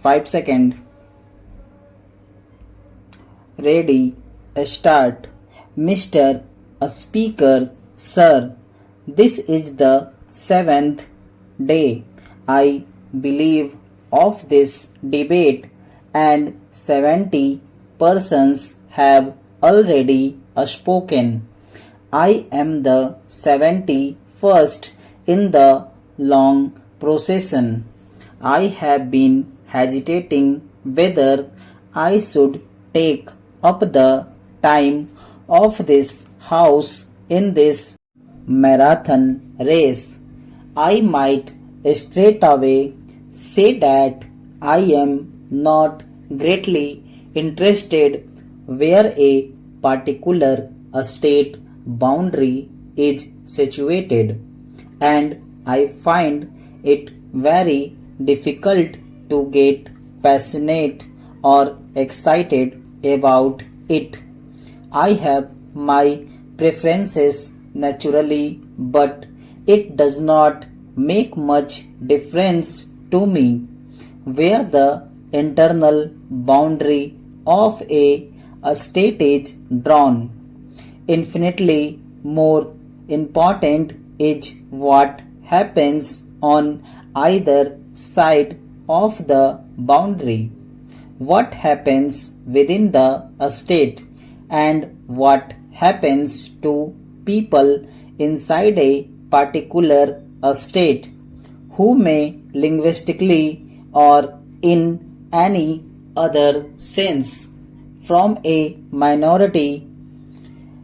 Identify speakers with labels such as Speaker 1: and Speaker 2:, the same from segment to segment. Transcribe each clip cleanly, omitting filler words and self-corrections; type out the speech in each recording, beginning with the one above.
Speaker 1: 5 seconds. Ready, start. Mr. A speaker, sir, this is the 7th day, I believe, of this debate, and 70 persons have already spoken. I am the 71st in the long procession. I have been hesitating whether I should take up the time of this house in this marathon race. I might straightaway say that I am not greatly interested where a particular state boundary is situated, and I find it very difficult to get passionate or excited about it. I have my preferences naturally, but it does not make much difference to me where the internal boundary of a state is drawn. Infinitely more important is what happens on either side of the boundary. What happens within the state and what happens to people inside a particular state who may linguistically or in any other sense from a minority.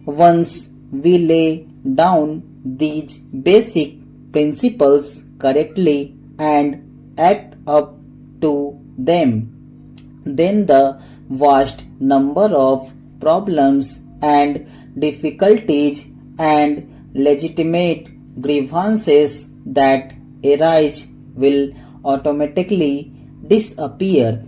Speaker 1: Once we lay down these basic principles correctly and act up to them, then the vast number of problems and difficulties and legitimate grievances that arise will automatically disappear.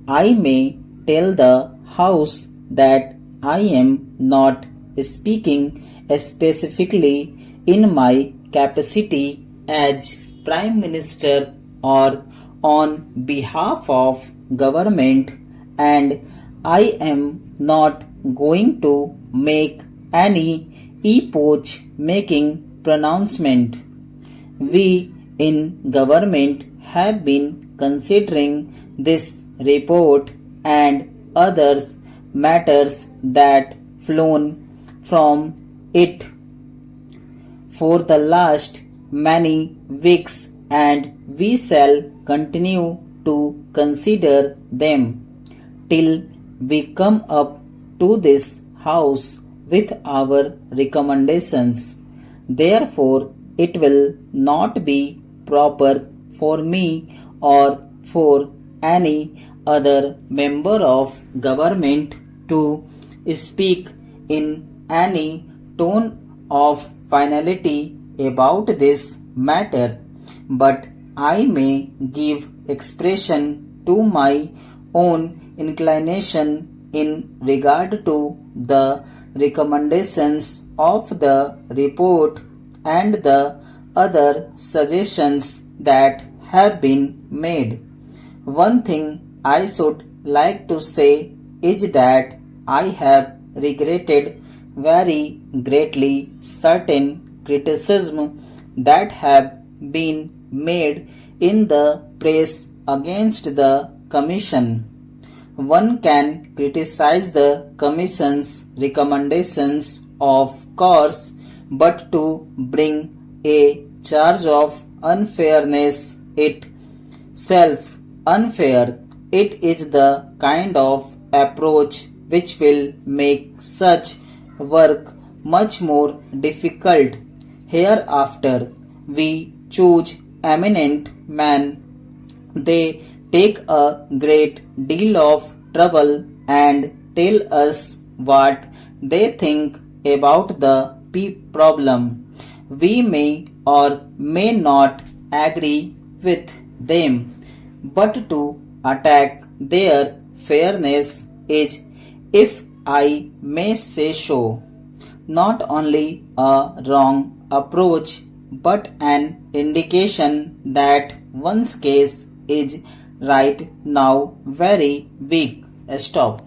Speaker 1: I may tell the House that I am not speaking specifically in my capacity as Prime Minister or on behalf of government, and I am not going to make any epoch-making pronouncement. We in government have been considering this report and others matters that flown from it for the last many weeks, and we shall continue to consider them till we come up to this House with our recommendations. Therefore, it will not be proper for me or for any other member of government to speak in any tone of finality about this matter, but I may give expression to my own inclination in regard to the recommendations of the report and the other suggestions that have been made. One thing I should like to say is that I have regretted very greatly certain criticism that have been made in the press against the Commission. One can criticize the Commission's recommendations, of course, but to bring a charge of unfairness itself unfair, it is the kind of approach which will make such work much more difficult. Hereafter, we choose eminent men. They take a great deal of trouble and tell us what they think about the problem. We may or may not agree with them, but to attack their fairness is, if I may say so, not only a wrong approach but an indication that one's case is Right now very weak. Stop.